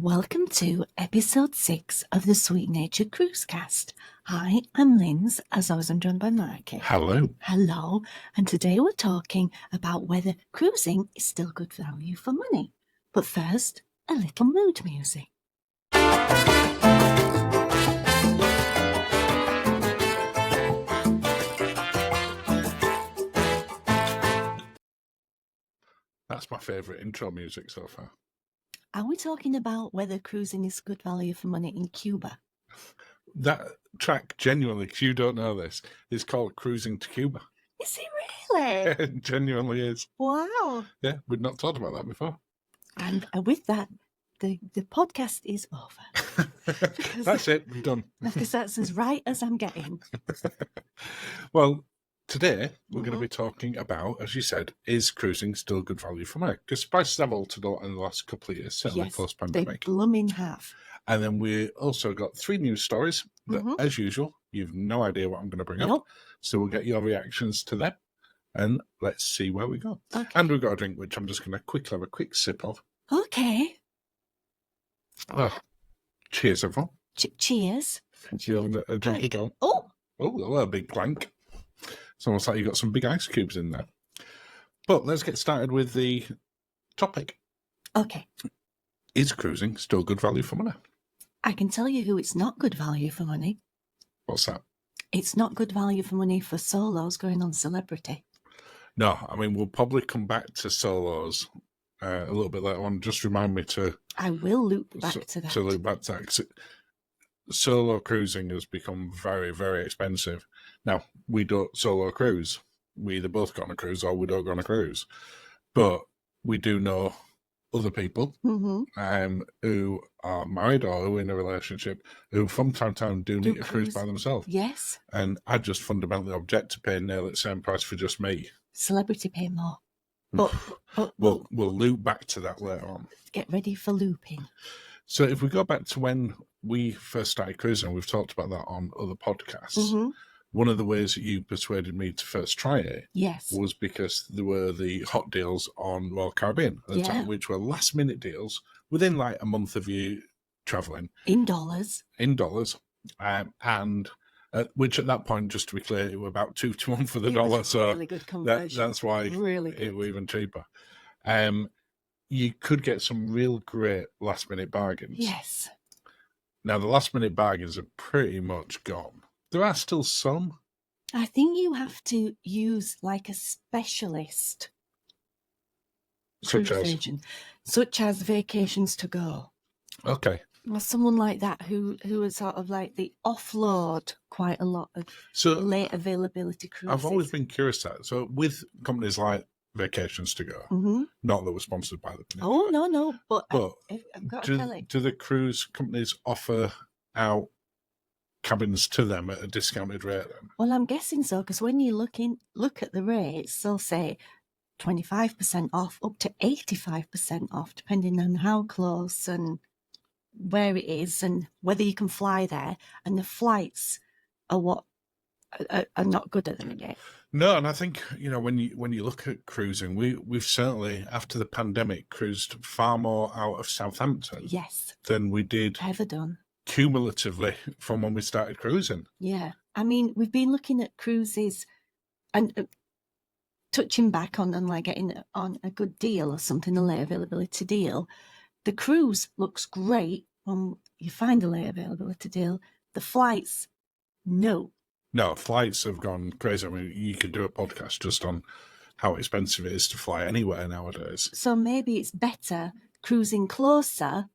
Welcome to Episode 6 of the Sweet Natured Cruise Cast. Hi, I'm Linz, as always I'm joined by Marky. Hello. Hello, and today we're talking about whether cruising is still good value for money. But first, a little mood music. That's my favourite intro music so far. Are we talking about whether cruising is good value for money in Cuba? That track, genuinely, because you don't know this, is called Cruising to Cuba. Is it really? It genuinely is. Wow. Yeah, we'd not talked about that before. And with that, the podcast is over. That's it, we're done. Because that's as right as I'm getting. Well, today we're going to be talking about, as you said, is cruising still good value for money? Because prices have altered a lot in the last couple of years, certainly post-pandemic. They blooming have. And then we also got 3 news stories that, as usual, you've no idea what I'm going to bring up. So we'll get your reactions to them, and let's see where we go. Okay. And we've got a drink, which I'm just going to quickly have a quick sip of. Okay. Oh, cheers, everyone. Cheers. You have a drink again. Oh, a big clank. It's almost like you've got some big ice cubes in there. But let's get started with the topic. Okay. Is cruising still good value for money? I can tell you who it's not good value for money. What's that? It's not good value for money for solos going on Celebrity. No, I mean, we'll probably come back to solos a little bit later on. Just remind me to... I will loop back to that. To loop back to that, 'cause solo cruising has become very, very expensive. Now, we don't solo cruise. We either both go on a cruise or we don't go on a cruise. But we do know other people who are married or who are in a relationship who from time to time do need a cruise by themselves. Yes. And I just fundamentally object to paying nearly the same price for just me. Celebrity pay more. But we'll loop back to that later on. Get ready for looping. So if we go back to when we first started cruising, we've talked about that on other podcasts. One of the ways that you persuaded me to first try it was because there were the hot deals on Royal Caribbean at the time, which were last-minute deals within like a month of you travelling. In dollars. And which at that point, just to be clear, it were about 2 to 1 for the dollar. So really good conversion. That's why it were even cheaper. You could get some real great last-minute bargains. Yes. Now, the last-minute bargains are pretty much gone. There are still some. I think you have to use like a specialist Such as Vacations to Go. Okay. Or someone like that who is sort of like the offload quite a lot of late availability cruises. I've always been curious that. So with companies like Vacations to Go, not that we're sponsored by them. Oh, no. But I've got to tell it. Do the cruise companies offer out cabins to them at a discounted rate then? Well, I'm guessing so, because when you look at the rates, they'll say 25% off, up to 85% off, depending on how close and where it is and whether you can fly there. And the flights are what are not good at the minute. No, and I think, when you look at cruising, we've certainly, after the pandemic, cruised far more out of Southampton than we did ever done cumulatively from when we started cruising. Yeah. I mean, we've been looking at cruises and touching back on like getting on a good deal or something, a late availability deal. The cruise looks great when you find a late availability deal. The flights, no, flights have gone crazy. I mean, you could do a podcast just on how expensive it is to fly anywhere nowadays. So maybe it's better cruising closer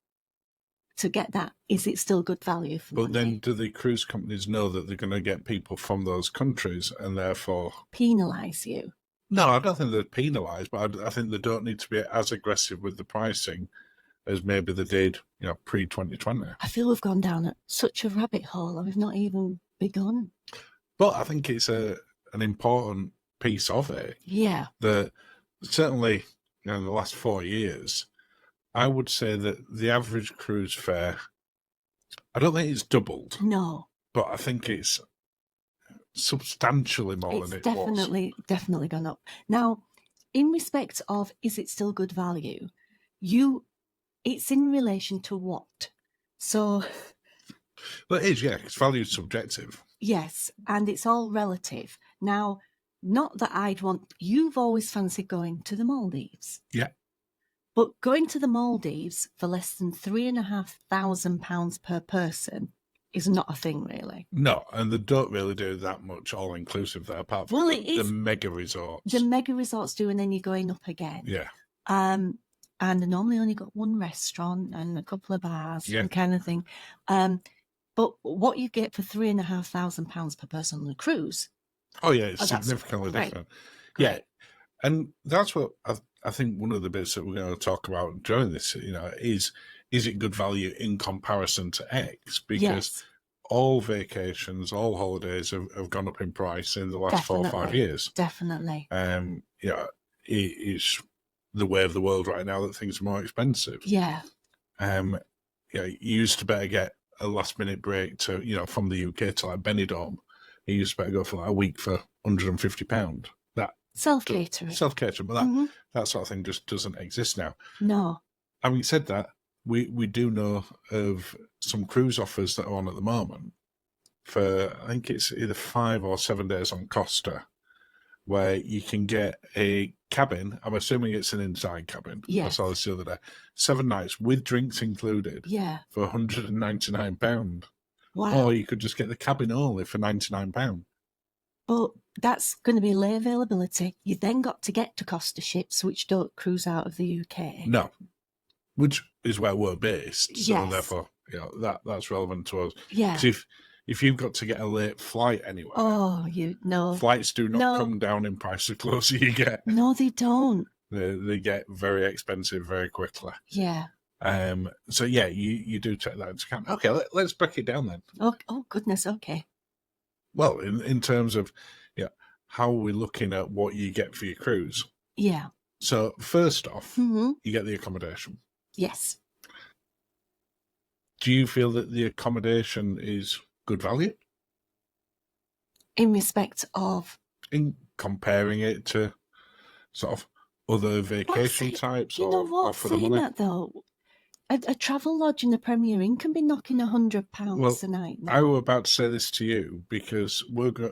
to get that. Is it still good value for money? But then do the cruise companies know that they're going to get people from those countries and therefore penalise you? No, I don't think they're penalised, but I think they don't need to be as aggressive with the pricing as maybe they did, pre-2020. I feel we've gone down such a rabbit hole and we've not even begun. But I think it's an important piece of it. Yeah. That certainly, in the last 4 years, I would say that the average cruise fare, I don't think it's doubled. No. But I think it's substantially more than it was. Definitely gone up. Now, in respect of, is it still good value? You it's in relation to what? So, Well, it is, yeah, because value is subjective. yes, and it's all relative. Now, not that you've always fancied going to the Maldives. Yeah. But going to the Maldives for less than £3,500 per person is not a thing, really. No, and they don't really do that much all-inclusive there, apart from the mega resorts. The mega resorts do, and then you're going up again. Yeah. And they normally only got one restaurant and a couple of bars and kind of thing. But what you get for £3,500 per person on a cruise. Oh, yeah, it's significantly different. Great. Yeah. And that's what I think one of the bits that we're going to talk about during this, is it good value in comparison to X? Because all vacations, all holidays have gone up in price in the last 4 or 5 years. Definitely. It's the way of the world right now that things are more expensive. Yeah. You used to better get a last minute break to, from the UK to like Benidorm. You used to better go for like a week for £150. Self-catering. But that sort of thing just doesn't exist now. No. Having said that, we do know of some cruise offers that are on at the moment for, I think it's either 5 or 7 days on Costa, where you can get a cabin. I'm assuming it's an inside cabin. Yes. I saw this the other day. 7 nights with drinks included. Yeah. For £199. Wow. Or you could just get the cabin only for £99. But that's going to be lay availability. You then got to get to Costa ships, which don't cruise out of the UK. No, which is where we're based. So yes. therefore, that's relevant to us. Yeah. Because if you've got to get a late flight anywhere, flights do not come down in price the closer you get. No, they don't. They get very expensive very quickly. Yeah. So yeah, you do take that into account. Okay, let's break it down then. Oh goodness. Okay. Well, in terms of how are we looking at what you get for your cruise? Yeah. So first off, you get the accommodation. Yes. Do you feel that the accommodation is good value? In respect of? In comparing it to sort of other vacation types or for the money? That though, a travel lodge in the Premier Inn can be knocking £100 a night now. I was about to say this to you because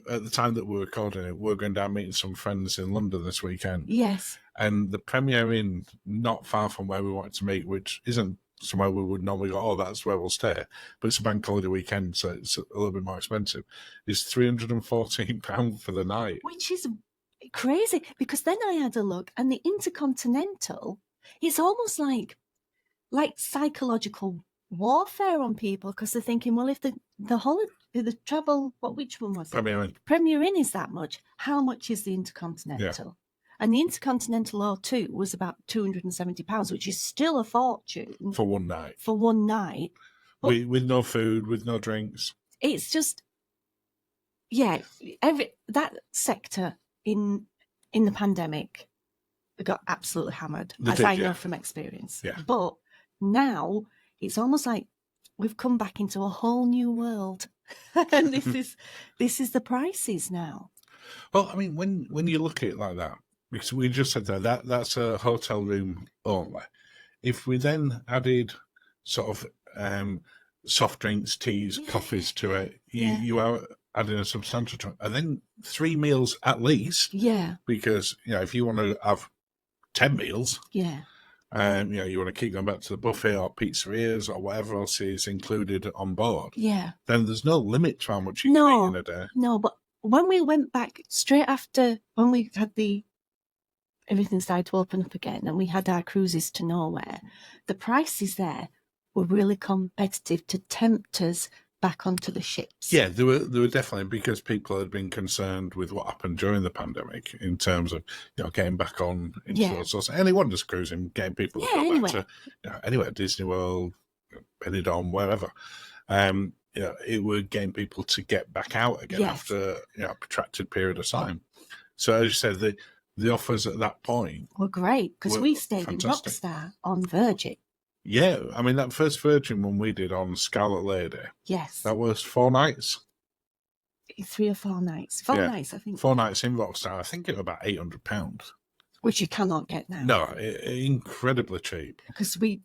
at the time that we're recording it, we're going down meeting some friends in London this weekend. Yes. And the Premier Inn, not far from where we wanted to meet, which isn't somewhere we would normally go, that's where we'll stay, but it's a bank holiday weekend, so it's a little bit more expensive, is £314 for the night. Which is crazy, because then I had a look, and the Intercontinental, it's almost like psychological warfare on people, because they're thinking, well, if the travel, which one was it? Premier Inn is that much. How much is the Intercontinental? Yeah. And the Intercontinental O2 was about £270, which is still a fortune for one night. With no food, with no drinks. It's just, that sector in the pandemic got absolutely hammered, I know from experience. Yeah. But now it's almost like we've come back into a whole new world, and this is the prices now. Well, I mean, when you look at it like that, because we just said that's a hotel room only. If we then added sort of soft drinks, teas, coffees to it, you are adding a substantial chunk, and then 3 meals at least. Yeah. Because if you want to have 10 meals, you want to keep going back to the buffet or pizzerias or whatever else is included on board. Yeah. Then there's no limit to how much you can eat in a day. No, but when we went back straight after, when we had everything started to open up again and we had our cruises to nowhere, the prices there were really competitive to tempt us back onto the ships. Yeah, they were definitely, because people had been concerned with what happened during the pandemic in terms of getting back on into those sorts. Anyone just cruising, getting people back to anywhere, Disney World, Benidorm, wherever. It would gain people to get back out again after a protracted period of time. So as you said, the offers at that point were great, because we stayed fantastic. In Rockstar on Virgin. Yeah, I mean, that first Virgin one we did on Scarlet Lady. Yes. That was 4 nights. 3 or 4 nights. 4 nights, I think. 4 nights in Rockstar. I think it was about £800. which you cannot get now. No, incredibly cheap. Because we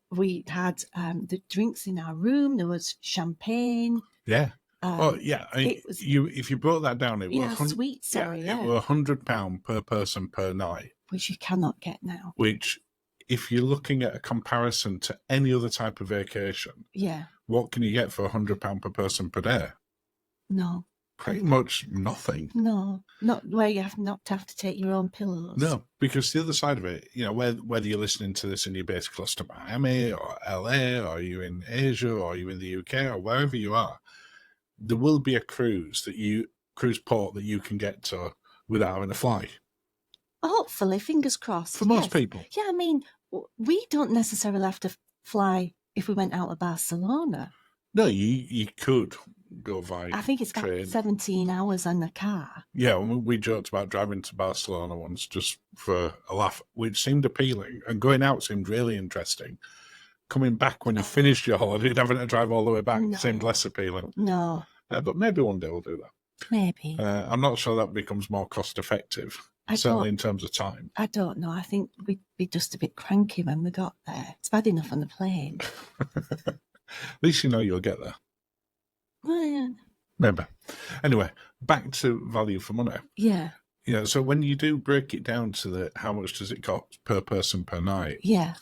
had the drinks in our room. There was champagne. Yeah. Yeah. I mean, it was if you brought that down, it was sweet. Sorry, it was £100 per person per night, which you cannot get now. Which, if you're looking at a comparison to any other type of vacation, what can you get for £100 per person per day? No. Pretty much nothing. No, not where you have not to have to take your own pillows. No, because the other side of it, whether you're listening to this and you're based close to Miami or LA, or you're in Asia, or you're in the UK, or wherever you are, there will be a cruise port that you can get to without having to fly. Hopefully, fingers crossed. For most people. Yeah, I mean, we don't necessarily have to fly if we went out of Barcelona. No, you could go via I think it's train. about 17 hours on the car. Yeah, we joked about driving to Barcelona once just for a laugh, which seemed appealing, and going out seemed really interesting. Coming back when you finished your holiday, having to drive all the way back seemed less appealing. No. But maybe one day we'll do that. Maybe. I'm not sure that becomes more cost effective, certainly in terms of time. I don't know. I think we'd be just a bit cranky when we got there. It's bad enough on the plane. At least you know you'll get there. Well, maybe. Anyway, back to value for money. Yeah. So when you do break it down to how much does it cost per person per night? Yeah.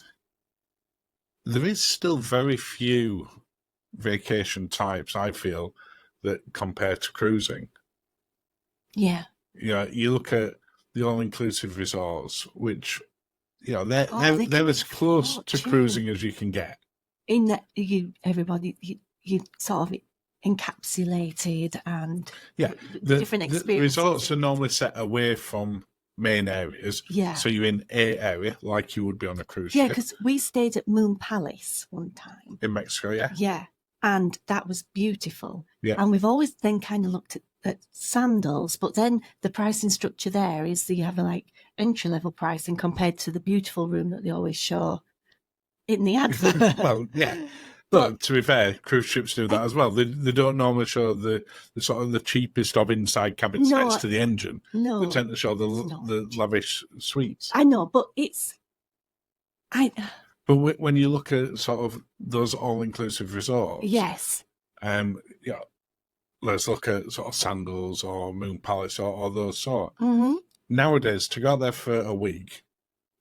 There is still very few vacation types, I feel, that compare to cruising. Yeah. You look at the all-inclusive resorts, which, they're as close to cruising as you can get. In that you sort of encapsulated and different experiences. The resorts are normally set away from main areas. Yeah. So you're in a area like you would be on a cruise ship. Yeah, because we stayed at Moon Palace one time. In Mexico, yeah. Yeah. And that was beautiful. Yeah. And we've always then kind of looked at Sandals, but then the pricing structure there is that you have a entry-level pricing compared to the beautiful room that they always show in the advert. Well, yeah. But to be fair, cruise ships do that as well. They don't normally show the sort of the cheapest of inside cabins next to the engine. No. They tend to show the lavish suites. I know, but But when you look at sort of those all-inclusive resorts... Yes. Let's look at sort of Sandals or Moon Palace or those sort. Mm-hmm. Nowadays, to go there for a week,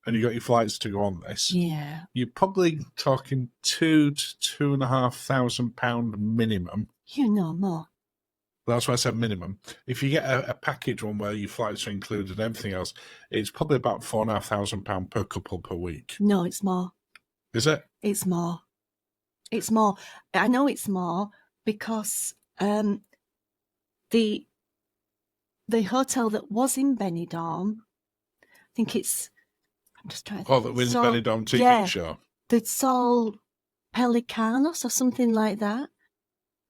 and you got your flights to go on this, you're probably talking £2,000 to £2,500 minimum. More. That's why I said minimum. If you get a package one where your flights are included and everything else, it's probably about £4,500 per couple per week. No, it's more. Is it? It's more. It's more. I know it's more because the hotel that was in Benidorm, I think it's... I'm just trying to think. Oh, that was Benidorm TV show. The Sol Pelicanos or something like that.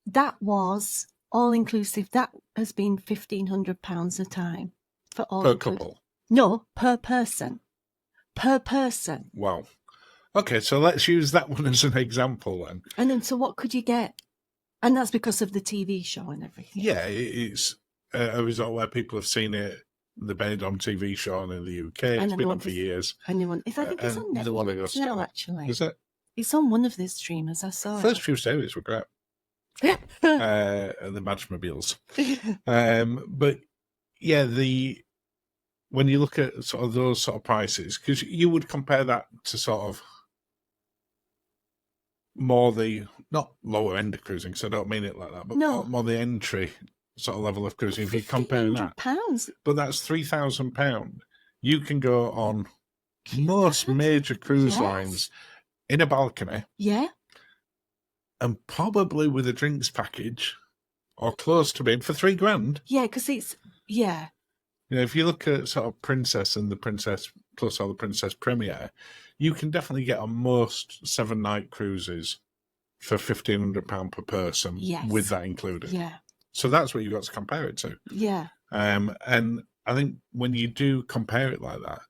That was all-inclusive. That has been £1,500 a time. For all per couple? No, per person. Per person. Wow. Okay, so let's use that one as an example then. And then, so what could you get? And that's because of the TV show and everything. Yeah, it's a resort where people have seen it, the Benidorm TV show on in the UK. It's been on for years. I think it's on Netflix now, actually. Is it? It's on one of the streamers. I saw First few series were great. The Matchmobiles. But yeah, when you look at sort of those sort of prices, because you would compare that to sort of more not lower end of cruising, so I don't mean it like that, but more the entry sort of level of cruising. If you're comparing that, but that's £3,000. You can go on most major cruise lines in a balcony. Yeah. And probably with a drinks package or close to being for £3,000. Yeah, because it's, if you look at sort of Princess and the Princess Plus or the Princess Premier, you can definitely get on most 7-night cruises for £1,500 per person with that included. Yeah. So that's what you've got to compare it to. Yeah. And I think when you do compare it like that,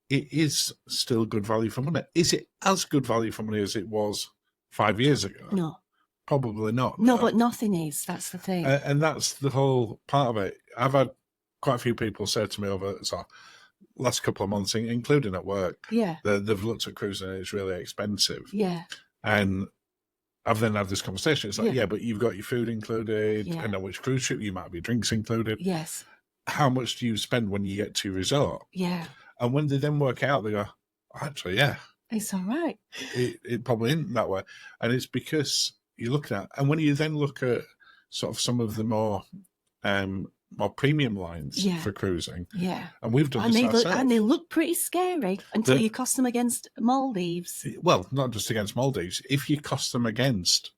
it is still good value for money. Is it as good value for money as it was 5 years ago? No. Probably not. No, but nothing is. That's the thing. And that's the whole part of it. I've had quite a few people say to me last couple of months, including at work, Yeah. they've looked at cruising and it's really expensive. Yeah. And I've then had this conversation. It's like, Yeah. but you've got your food included, Yeah. depending on which cruise ship, you might have your drinks included. Yes. How much do you spend when you get to your resort? Yeah. And when they then work out, they go, actually, yeah, It's all right. it probably isn't that way. And it's because you're looking at, and when you then look at sort of some of the more premium lines Yeah. for cruising, Yeah. and we've done And this they look, ourselves. and they look pretty scary until you cost them against Maldives. Well, not just against Maldives. If you cost them against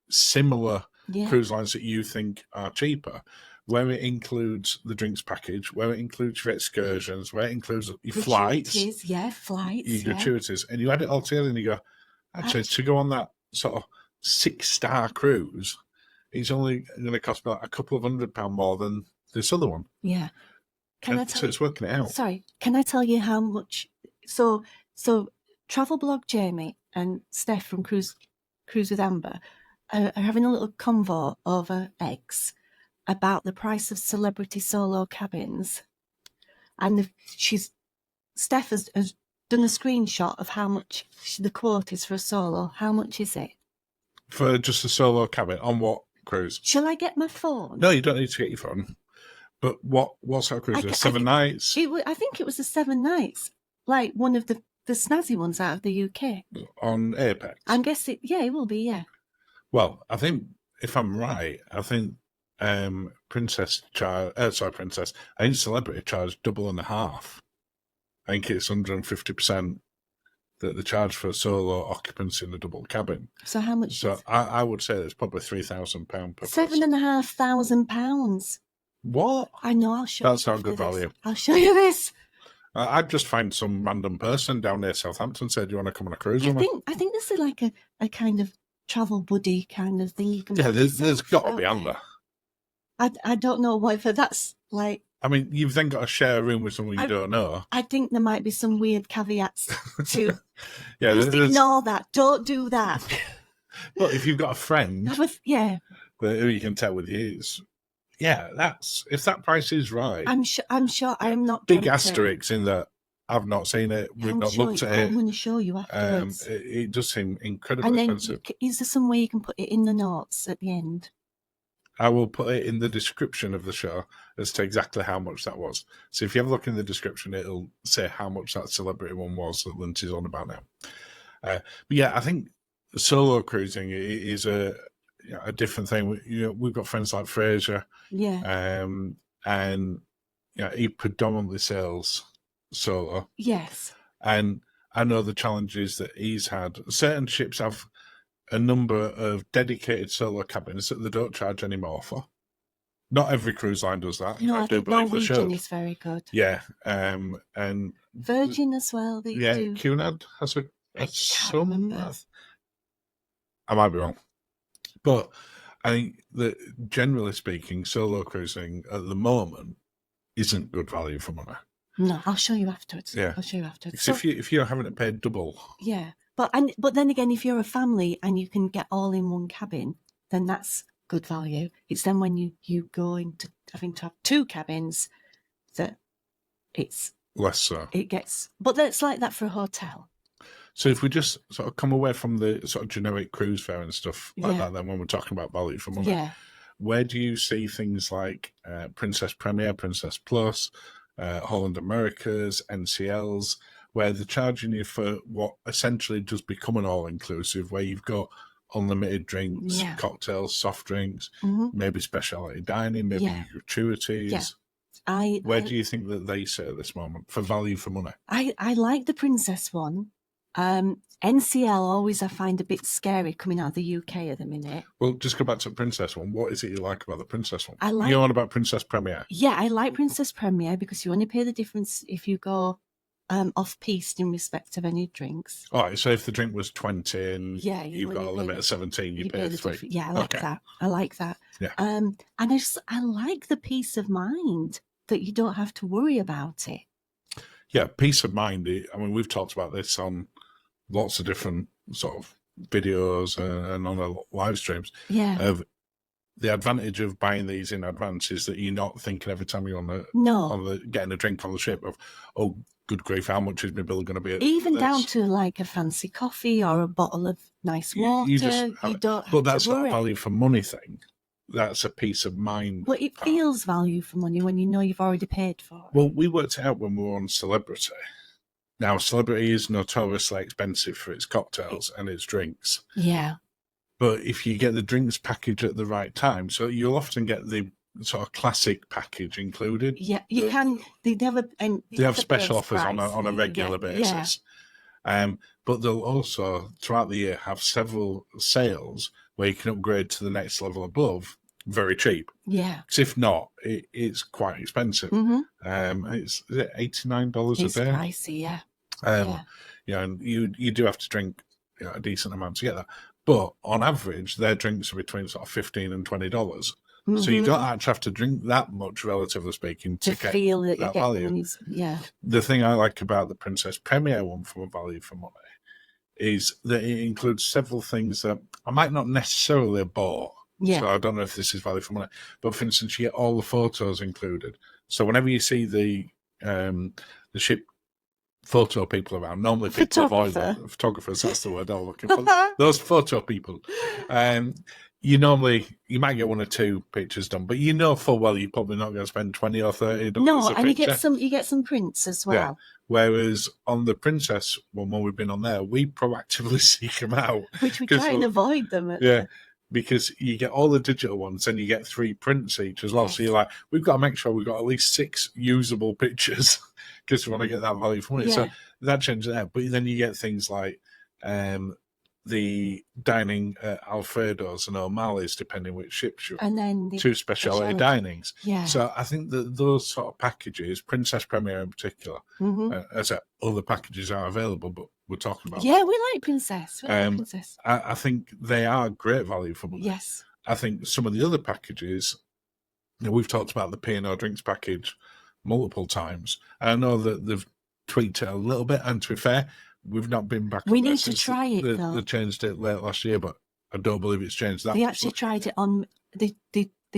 similar cruise lines that you think are cheaper, where it includes the drinks package, where it includes your excursions, where it includes your flights, flights, your gratuities, and you add it all together and you go, actually, to go on that sort of 6-star cruise, it's only going to cost about a couple of £100 more than this other one. Yeah. So it's working it out. Sorry, can I tell you how much? So Travel Blog Jamie and Steph from Cruise with Amber are having a little convo over X about the price of celebrity solo cabins, and Steph has done a screenshot of how much the quote is for a solo. How much is it for just a solo cabin on what cruise? Shall I get my phone? No, you don't need to get your phone. But what's our cruise? 7 nights? I think it was the 7 nights, like one of the snazzy ones out of the UK. On Apex? I'm guessing, it will be, yeah. Well, I think, if I'm right, I think I think Celebrity charged double and a half. I think it's 150% that they charge for solo occupancy in the double cabin. So how much? So I would say it's probably £3,000 per £7,500. What? I know, I'll show you. That's not good value. I'll show you this. I'd just find some random person down near Southampton said, do you want to come on a cruise with me? I think this is like a kind of travel buddy kind of thing. You can there's got to be on there. I don't know whether that's like... I mean, you've then got to share a room with someone you don't know. I think there might be some weird caveats to... Just ignore that. Don't do that. But if you've got a friend... who you can tell with you, if that price is right... I'm sure I'm not... Big asterisks in that I've not seen it, we've not looked at it. I'm going to show you afterwards. It does seem incredibly expensive. Is there some way you can put it in the notes at the end? I will put it in the description of the show as to exactly how much that was. So if you have a look in the description, it'll say how much that celebrity one was that Lindsay's on about now. But I think solo cruising is a different thing. We've got friends like Fraser, and he predominantly sails solo. Yes, and I know the challenges that he's had. Certain ships have a number of dedicated solo cabins that they don't charge any more for. Not every cruise line does that. No, I think Norwegian is very good. Yeah, and Virgin as well. They do. Cunard has some. Remember. I might be wrong, but I think that generally speaking, solo cruising at the moment isn't good value for money. No, I'll show you afterwards. Yeah, I'll show you afterwards. So, if you're having to pay double, but then again, if you're a family and you can get all in one cabin, then that's good value. It's then when you go into having to have 2 cabins that it's less so. It gets, but it's like that for a hotel. So if we just sort of come away from the sort of generic cruise fare and stuff like that, then when we're talking about value for money, where do you see things like Princess Premier, Princess Plus, Holland Americas, NCLs, where they're charging you for what essentially does become an all-inclusive, where you've got unlimited drinks, cocktails, soft drinks, maybe specialty dining, maybe gratuities. Where do you think that they sit at this moment for value for money? I like the Princess one. NCL always I find a bit scary coming out of the UK at the minute. Well, just go back to the Princess one. What is it you like about the Princess one? You're on about Princess Premier? Yeah, I like Princess Premier because you only pay the difference if you go off-piste in respect of any drinks. All right, so if the drink was 20 and you've got a limit of 17, you pay 3. Yeah, I like that. Yeah. And I like the peace of mind that you don't have to worry about it. Yeah, peace of mind. I mean, we've talked about this on lots of different sort of videos and on our live streams. Yeah. Of the advantage of buying these in advance is that you're not thinking every time you're getting a drink on the ship of, oh, good grief, how much is my bill going to be? Even down to like a fancy coffee or a bottle of nice water. You don't have but that's not a value for money thing. That's a peace of mind. But it feels value for money when you know you've already paid for it. Well, we worked it out when we were on Celebrity. Now, Celebrity is notoriously expensive for its cocktails and its drinks. Yeah. But if you get the drinks package at the right time, so you'll often get the sort of classic package included. Yeah, you can. They have special offers on a regular basis. Yeah. But they'll also, throughout the year, have several sales where you can upgrade to the next level above very cheap. Yeah. Because if not, it's quite expensive. Mm-hmm. Is it $89 a day? It's pricey, yeah. Yeah, and you do have to drink a decent amount to get that. But on average, their drinks are between sort of $15 and $20. Mm-hmm. So you don't actually have to drink that much, relatively speaking, to get feel that value. Yeah. The thing I like about the Princess Premier one from a value for money is that it includes several things that I might not necessarily have bought. Yeah. So I don't know if this is value for money. But for instance, you get all the photos included. So whenever you see the ship photo people around, normally people avoid them. Photographers, that's the word I'm looking for. Those photo people. You might get one or two pictures done, but you know full well you're probably not going to spend $20 or $30. No, and you get some prints as well. Yeah. Whereas on the Princess one, when we've been on there, we proactively seek them out, which we try and avoid them. Because you get all the digital ones and you get 3 prints each as well. Yes. So you're like, we've got to make sure we've got at least 6 usable pictures because we want to get that value for money. Yeah. So that changes that. But then you get things like the dining at Alfredo's and O'Malley's, depending which ships you're and then 2 specialty dinings. Yeah. So I think that those sort of packages, Princess Premier in particular, as other packages are available, but we're talking about. Yeah, we like Princess. I think they are great value for money. Yes. I think some of the other packages, we've talked about the P&O drinks package multiple times. I know that they've tweaked it a little bit, and to be fair, we've not been back. We need to try it, though. They changed it late last year, but I don't believe it's changed that. They actually tried it on. They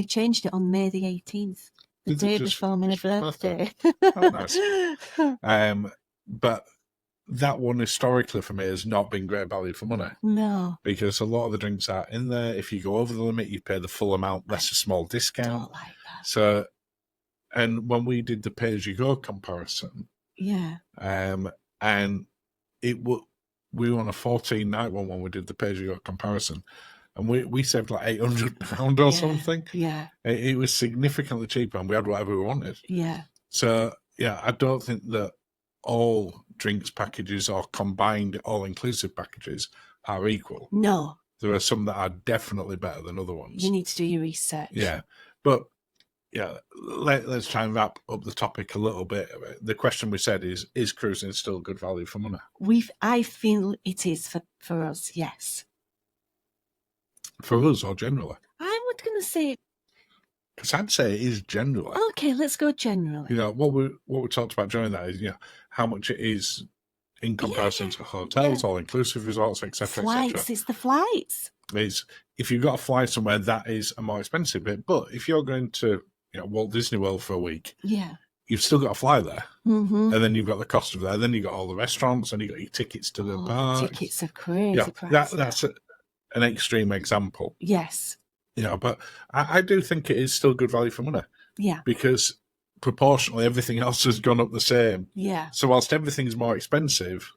changed it on May the 18th, the day before my birthday. Oh, nice. But that one historically for me has not been great value for money. No, because a lot of the drinks are in there. If you go over the limit, you pay the full amount, less a small discount. I don't like that. So, and when we did the pay-as-you-go comparison, and we were on a 14-night one when we did the pay-as-you-go comparison, and we saved like £800 or something. Yeah, it was significantly cheaper, and we had whatever we wanted. Yeah. So I don't think that all drinks packages or combined all-inclusive packages are equal. No, there are some that are definitely better than other ones. You need to do your research. Yeah, but. Yeah, let's try and wrap up the topic a little bit. The question we said is cruising still good value for money? I feel it is for us, yes. For us or generally? I'm not going to say... Because I'd say it is generally. Okay, let's go generally. What we talked about during that is how much it is in comparison to hotels, all-inclusive resorts, etc. Flights, it's the flights. If you've got to fly somewhere, that is a more expensive bit. But if you're going to Walt Disney World for a week, you've still got to fly there, and then you've got the cost of that. Then you've got all the restaurants, and you've got your tickets to the park. Tickets are crazy. That's an extreme example. Yes, but I do think it is still good value for money. Yeah, because proportionally everything else has gone up the same. Yeah. So whilst everything's more expensive,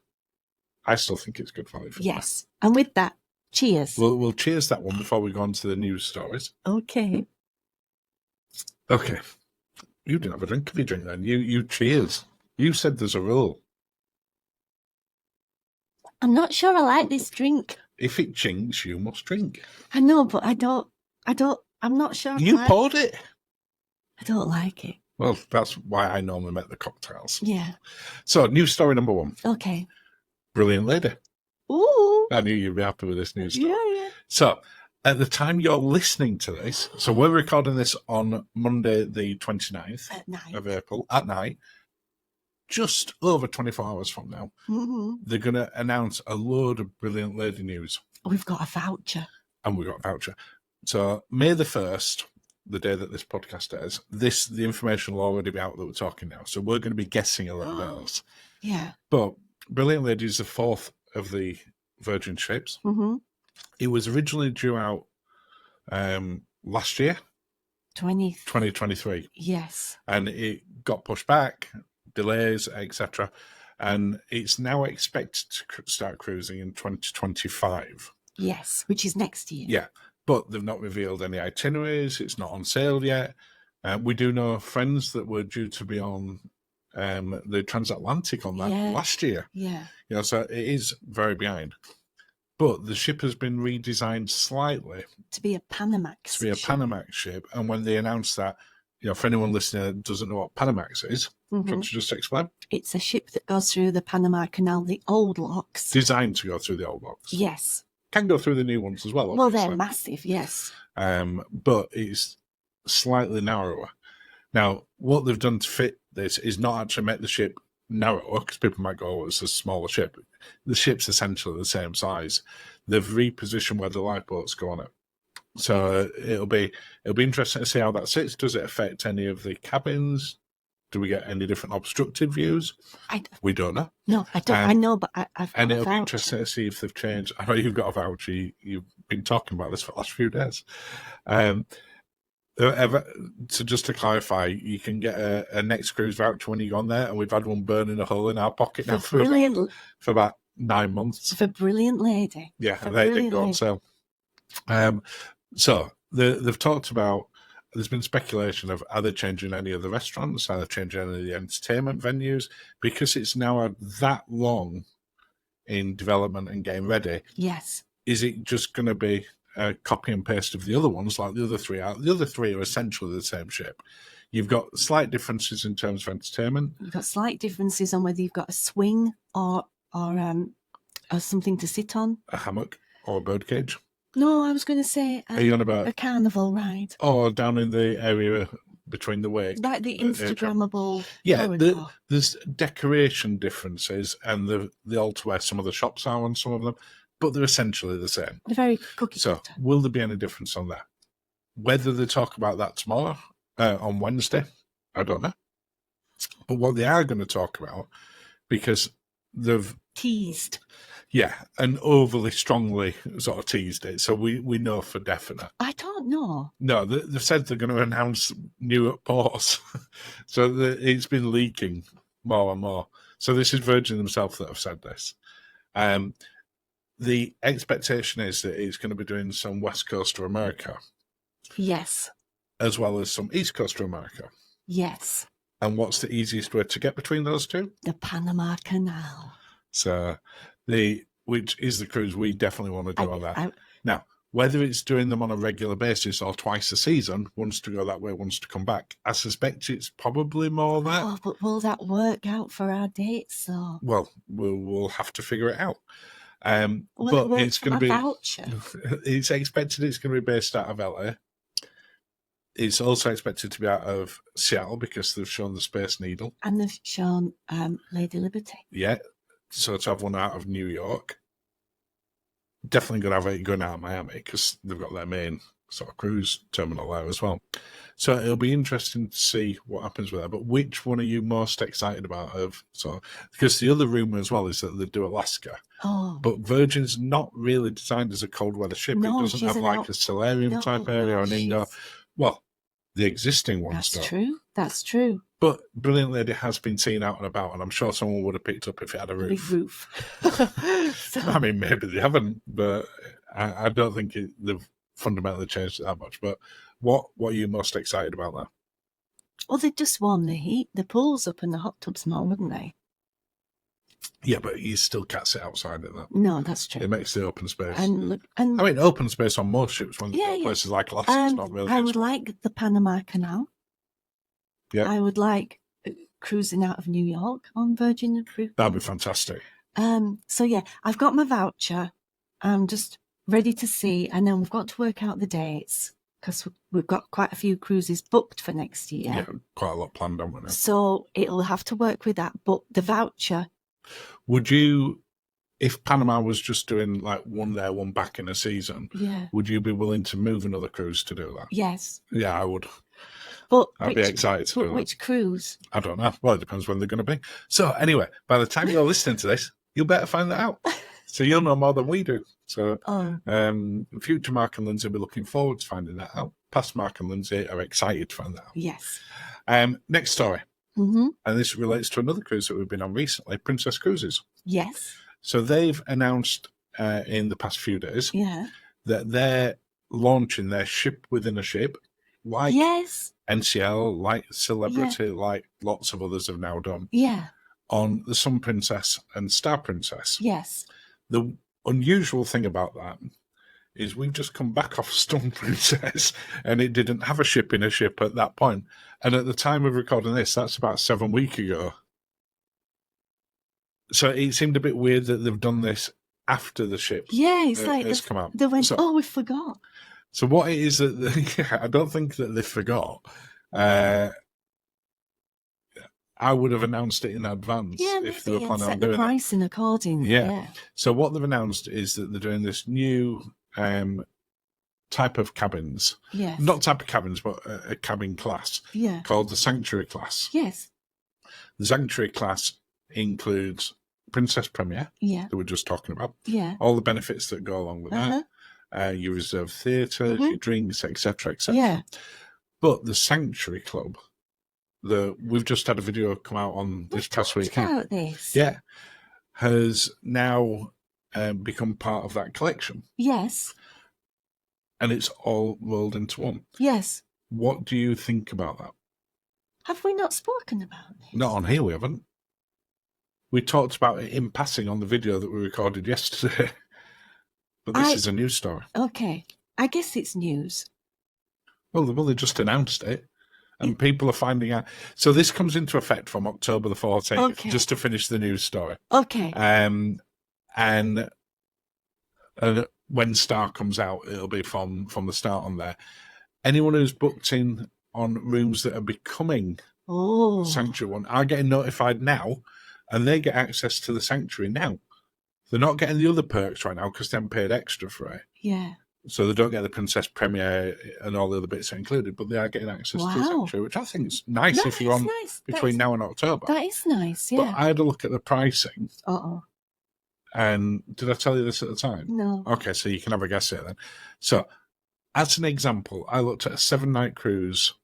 I still think it's good value for money. Yes, and with that, cheers. We'll cheers that one before we go on to the news stories. Okay. Okay. You didn't have a drink. If you drink then, you cheers. You said there's a rule. I'm not sure I like this drink. If it chinks, you must drink. I know, but I don't, I'm not sure. You poured it. I don't like it. Well, that's why I normally make the cocktails. Yeah. So, news story number 1. Okay. Brilliant Lady. Ooh. I knew you'd be happy with this news story. Yeah. So, at the time you're listening to this, so we're recording this on Monday the 29th of April at night, just over 24 hours from now, they're going to announce a load of Brilliant Lady news. We've got a voucher. And we've got a voucher. So May the 1st, the day that this podcast airs, the information will already be out that we're talking now. So we're going to be guessing a little bit else. Yeah. But Brilliant Lady is the 4th of the Virgin ships. Mm-hmm. It was originally due out last year, 2023. Yes. And it got pushed back, delays, etc. And it's now expected to start cruising in 2025. Yes, which is next year. Yeah, but they've not revealed any itineraries. It's not on sale yet. We do know friends that were due to be on the transatlantic on that last year. Yeah. So it is very behind. But the ship has been redesigned slightly to be a Panamax. Ship. And when they announced that, for anyone listening that doesn't know what Panamax is, Mm-hmm. can you just explain? It's a ship that goes through the Panama Canal, the old locks. Designed to go through the old locks. Yes. Can go through the new ones as well. Well, they're massive, yes. But it's slightly narrower. Now, what they've done to fit this is not actually make the ship narrower, because people might go, oh, it's a smaller ship. The ship's essentially the same size. They've repositioned where the lifeboats go on it. So it'll be interesting to see how that sits. Does it affect any of the cabins? Do we get any different obstructed views? We don't know. No, I don't. I know, but I've got and it'll a voucher. Be interesting to see if they've changed. I know you've got a voucher. You've been talking about this for the last few days. So just to clarify, you can get a next cruise voucher when you go on there, and we've had one burning a hole in our pocket now for about 9 months. For Brilliant Lady. Yeah, they did go on sale. So they've talked about, there's been speculation of, are they changing any of the restaurants? Are they changing any of the entertainment venues? Because it's now had that long in development and getting ready. Yes. Is it just going to be a copy and paste of the other ones like the other three are? The other three are essentially the same ship. You've got slight differences in terms of entertainment. You've got slight differences on whether you've got a swing or something to sit on. A hammock or a birdcage. No, I was going to say are you on about a carnival ride. Or down in the area between the wake. Like the Instagrammable. Yeah, there's decoration differences, and the altar where some of the shops are on some of them, but they're essentially the same. They're very cookie So, cutter. will there be any difference on that? Whether they talk about that tomorrow, on Wednesday, I don't know. But what they are going to talk about, because they've teased. Yeah, and overly strongly sort of teased it, so we know for definite. I don't know. No, they've said they're going to announce new ports, so it's been leaking more and more. So this is Virgin themselves that have said this. The expectation is that it's going to be doing some West Coast of America. Yes. As well as some East Coast of America. Yes. And what's the easiest way to get between those two? The Panama Canal. So, which is the cruise we definitely want to do on that. Now, whether it's doing them on a regular basis or twice a season, once to go that way, once to come back, I suspect it's probably more that. Oh, but will that work out for our dates? So? Well, we'll have to figure it out. But it's going to be. Voucher? It's expected it's going to be based out of LA. It's also expected to be out of Seattle because they've shown the Space Needle. And they've shown Lady Liberty. Yeah. So to have one out of New York. Definitely going to have it going out of Miami because they've got their main sort of cruise terminal there as well. So it'll be interesting to see what happens with that. But which one are you most excited about? Because the other rumour as well is that they do Alaska. Oh. But Virgin's not really designed as a cold weather ship. No, it doesn't have like a solarium type area or an indoor. Well, the existing ones That's true. That's true. But Brilliant Lady has been seen out and about, and I'm sure someone would have picked up if it had a roof. Big roof. So. I mean, maybe they haven't, but I don't think they've fundamentally changed it that much. But what are you most excited about there? Well, they'd just warm the pool's up and the hot tub's more, wouldn't they? Yeah, but you still can't sit outside in that. No, that's true. It makes the open space. And I mean, open space on most ships when places like Alaska is not really. I would like the Panama Canal. Yeah. I would like cruising out of New York on Virgin. That'd be fantastic. So yeah, I've got my voucher. I'm just ready to see, and then we've got to work out the dates because we've got quite a few cruises booked for next year. Yeah, quite a lot planned, haven't we? So it'll have to work with that. But the voucher. Would you if Panama was just doing like one there, one back in a season, Yeah. would you be willing to move another cruise to do that? Yes. Yeah, I would. But I'd be excited to do that. which cruise? I don't know. Well, it depends when they're going to be. So anyway, by the time you're listening to this, you'll better find that out. So you'll know more than we do. So future Mark and Lindsay will be looking forward to finding that out. Past Mark and Lindsay are excited to find that out. Yes. Next story. Mm-hmm. And this relates to another cruise that we've been on recently, Princess Cruises. Yes. So they've announced in the past few days that they're launching their ship within a ship, like NCL, like Celebrity, like lots of others have now done, on the Sun Princess and Star Princess. Yes. The unusual thing about that is we've just come back off Sun Princess and it didn't have a ship in a ship at that point. And at the time of recording this, that's about 7 weeks ago. So it seemed a bit weird that they've done this after the ship it's like has come out. They went, we forgot. So what it is that I don't think that they forgot. I would have announced it in advance if they were planning on doing the pricing accordingly. Yeah. So what they've announced is that they're doing this new type of cabins. Yes. Not type of cabins, but a cabin class. Yeah. Called the Sanctuary class. Yes. The Sanctuary class includes Princess Premier. Yeah. That we're just talking about. Yeah. All the benefits that go along with that. Your reserved theatre, your drinks, etc., etc. Yeah. But the Sanctuary Club, we've just had a video come out on this past weekend. About this. Yeah, has now become part of that collection. Yes. And it's all rolled into one. Yes. What do you think about that? Have we not spoken about this? Not on here, we haven't. We talked about it in passing on the video that we recorded yesterday. But this is a news story. Okay. I guess it's news. Well, they just announced it. And people are finding out. So this comes into effect from October the 14th, just to finish the news story. Okay. And when Star comes out, it'll be from the start on there. Anyone who's booked in on rooms that are becoming Sanctuary one are getting notified now, and they get access to the Sanctuary now. They're not getting the other perks right now because they haven't paid extra for it. Yeah. So they don't get the Princess Premier and all the other bits included, but they are getting access to the Sanctuary, which I think is nice if you're on between now and October. That is nice, yeah. But I had a look at the pricing. Uh-oh. And did I tell you this at the time? No. Okay, so you can have a guess here then. So, as an example, I looked at a 7-night cruise,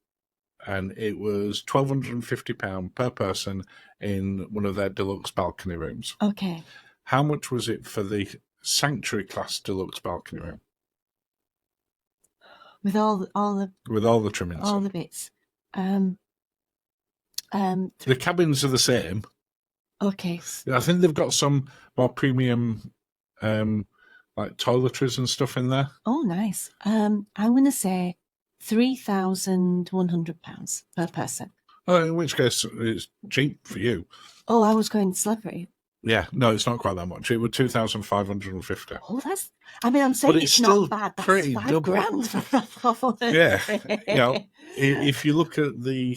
and it was £1,250 per person in one of their deluxe balcony rooms. Okay. How much was it for the Sanctuary class deluxe balcony room? With all the trimmings. All the bits. The cabins are the same. Okay. I think they've got some more premium like toiletries and stuff in there. Oh, nice. I'm going to say £3,100 per person. Oh, in which case it's cheap for you. Oh, I was going celebrity. Yeah, no, it's not quite that much. It was 2,550. Oh, that's. I mean, I'm saying but it's still not bad. That's pretty £5,000 for Yeah, if you look at the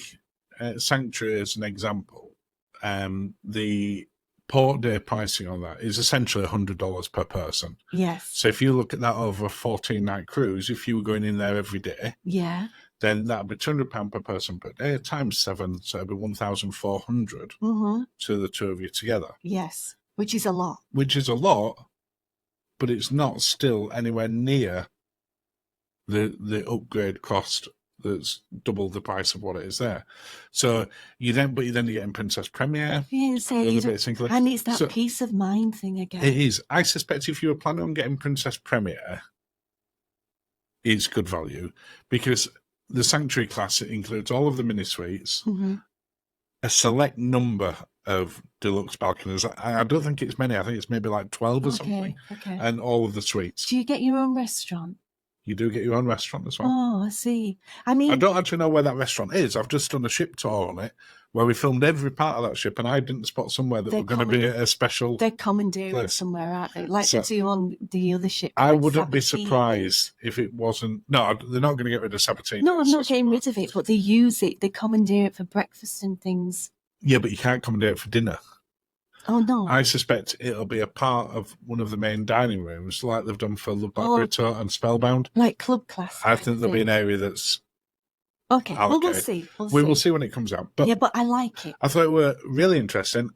Sanctuary as an example, the port day pricing on that is essentially $100 per person. Yes. So if you look at that over a 14-night cruise, if you were going in there every day, then that'd be £200 per person per day times 7, so it'd be 1,400 to the two of you together. Yes, which is a lot. Which is a lot, but it's not still anywhere near the upgrade cost that's double the price of what it is there. So you're getting Princess Premier. And it's that peace of mind thing again. It is. I suspect if you were planning on getting Princess Premier, it's good value because the Sanctuary class, it includes all of the mini suites, a select number of deluxe balconies. I don't think it's many. I think it's maybe like 12 or something. Okay. And all of the suites. Do you get your own restaurant? You do get your own restaurant as well. Oh, I see. I mean, I don't actually know where that restaurant is. I've just done a ship tour on it where we filmed every part of that ship, and I didn't spot somewhere that were going to be a special. They're commandeering somewhere, aren't they? Like the two on the other ship. I wouldn't be surprised if it wasn't. No, they're not going to get rid of Sabatini. No, I'm not getting rid of it, but they use it. They commandeer it for breakfast and things. Yeah, but you can't commandeer it for dinner. Oh, no. I suspect it'll be a part of one of the main dining rooms, like they've done for Love Back Brito and Spellbound. Like club class. I think there'll be an area that's okay. Well, we'll allocated. see. We will see when it comes out. But yeah, but I like it. I thought it were really interesting.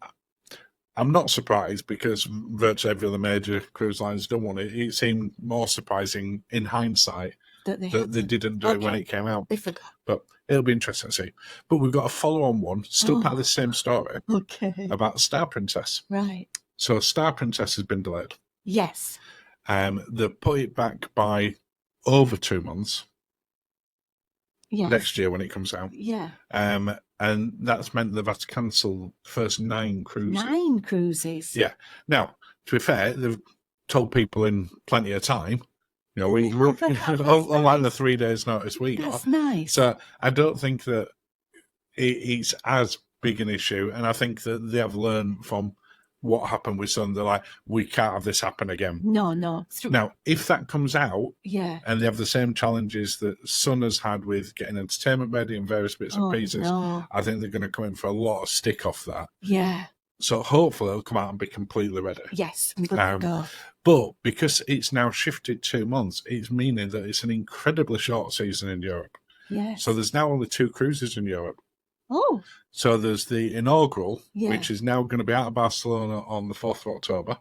I'm not surprised because virtually every other major cruise line's done one. It seemed more surprising in hindsight that they didn't do it when it came out. They forgot. But it'll be interesting to see. But we've got a follow-on one, still part of the same story, about Star Princess. Right. So Star Princess has been delayed. Yes. They put it back by over 2 months. Yes. Next year when it comes out. Yeah. And that's meant they've had to cancel the first 9 cruises. 9 cruises. Yeah. Now, to be fair, they've told people in plenty of time. You know, we're unlike the 3 days notice we got. That's nice. So I don't think that it's as big an issue, and I think that they have learned from what happened with Sun. They're like, we can't have this happen again. No. Now, if that comes out, yeah, and they have the same challenges that Sun has had with getting entertainment ready and various bits and pieces, I think they're going to come in for a lot of stick off that. Yeah. So hopefully it'll come out and be completely ready. Yes, I'm good to go. But because it's now shifted 2 months, it's meaning that it's an incredibly short season in Europe. Yes. So there's now only 2 cruises in Europe. Oh. So there's the inaugural, which is now going to be out of Barcelona on the 4th of October.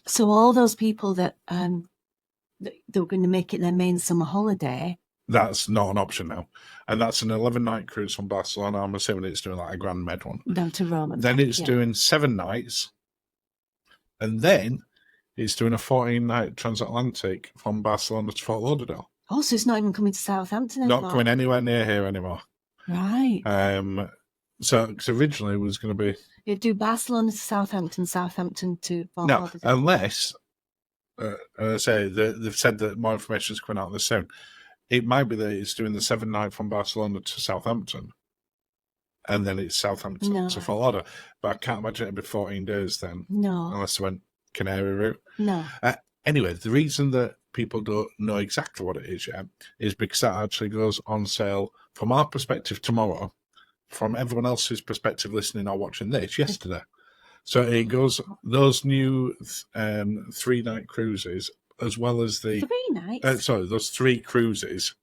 So all those people that they were going to make it their main summer holiday. That's not an option now. And that's an 11-night cruise from Barcelona. I'm assuming it's doing like a Grand Med one. Down to Rome. Then it's doing 7 nights. And then it's doing a 14-night transatlantic from Barcelona to Fort Lauderdale. Oh, so it's not even coming to Southampton anymore? Not coming anywhere near here anymore. Right. So cause originally it was going to be... You'd do Barcelona to Southampton, Southampton to Fort Lauderdale. Unless, I say, they've said that more information is coming out this soon. It might be that it's doing the 7-night from Barcelona to Southampton, and then it's Southampton to Fort Lauderdale. But I can't imagine it'd be 14 days then. No. Unless they went Canary route. No. Anyway, the reason that people don't know exactly what it is yet is because that actually goes on sale from our perspective tomorrow, from everyone else's perspective listening or watching this yesterday. So it goes, those new 3-night cruises, as well as the 3 nights. Those 3 cruises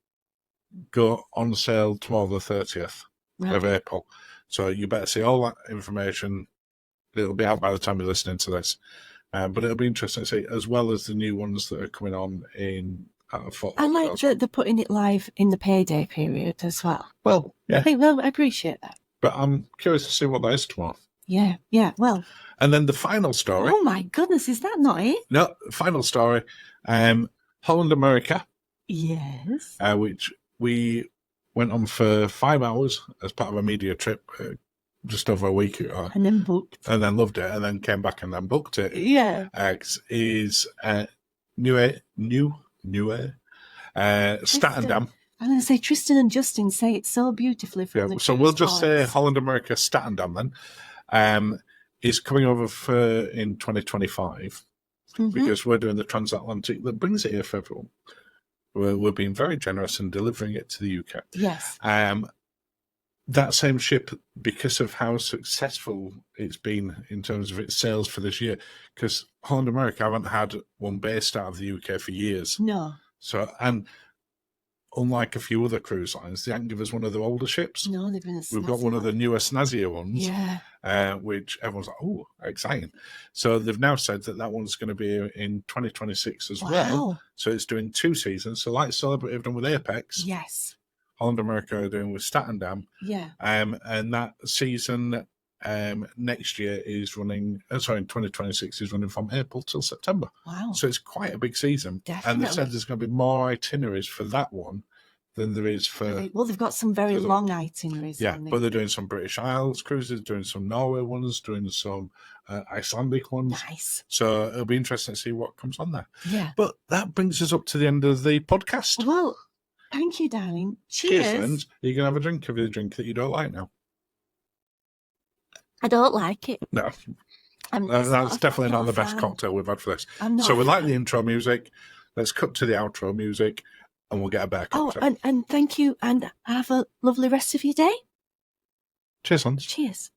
go on sale tomorrow, the 30th of April. So you better see all that information. It'll be out by the time you're listening to this. But it'll be interesting to see, as well as the new ones that are coming on in Fort I like that they're putting it live in the payday period as well. Well, yeah. I appreciate that. But I'm curious to see what that is tomorrow. Yeah, well. And then the final story. Oh my goodness, is that not it? No, final story. Holland America. Yes. Which we went on for 5 hours as part of a media trip just over a week ago. And then booked. And then loved it, and then came back and then booked it. Yeah. Is New Statendam. I'm going to say Tristan and Justin say it so beautifully. From So we'll just say Holland America Statendam then. Is coming over in 2025 because we're doing the transatlantic that brings it here for everyone. We're being very generous and delivering it to the UK. Yes. That same ship, because of how successful it's been in terms of its sales for this year, because Holland America haven't had one based out of the UK for years. No. So, and unlike a few other cruise lines, they haven't given us one of the older ships. No, they've been We've got one of the newer, snazzier ones. Yeah. Which everyone's like, oh, exciting. So they've now said that one's going to be in 2026 as well. So it's doing 2 seasons. So like Celebrity have done with Apex. Yes. Holland America are doing with Statendam. Yeah. And that season next year is running, in 2026 is running from April till September. Wow. So it's quite a big season. Definitely. And they said there's going to be more itineraries for that one than there is for... Well, they've got some very long itineraries. Yeah, but they're doing some British Isles cruises, doing some Norway ones, doing some Icelandic ones. Nice. So it'll be interesting to see what comes on there. Yeah. But that brings us up to the end of the podcast. Well, thank you, darling. Cheers. Cheers, friends. Are you going to have a drink of the drink that you don't like now? I don't like it. No. That's definitely not the best cocktail we've had for this. So we like the intro music. Let's cut to the outro music and we'll get a bear cocktail. And thank you and have a lovely rest of your day. Cheers, Hans. Cheers.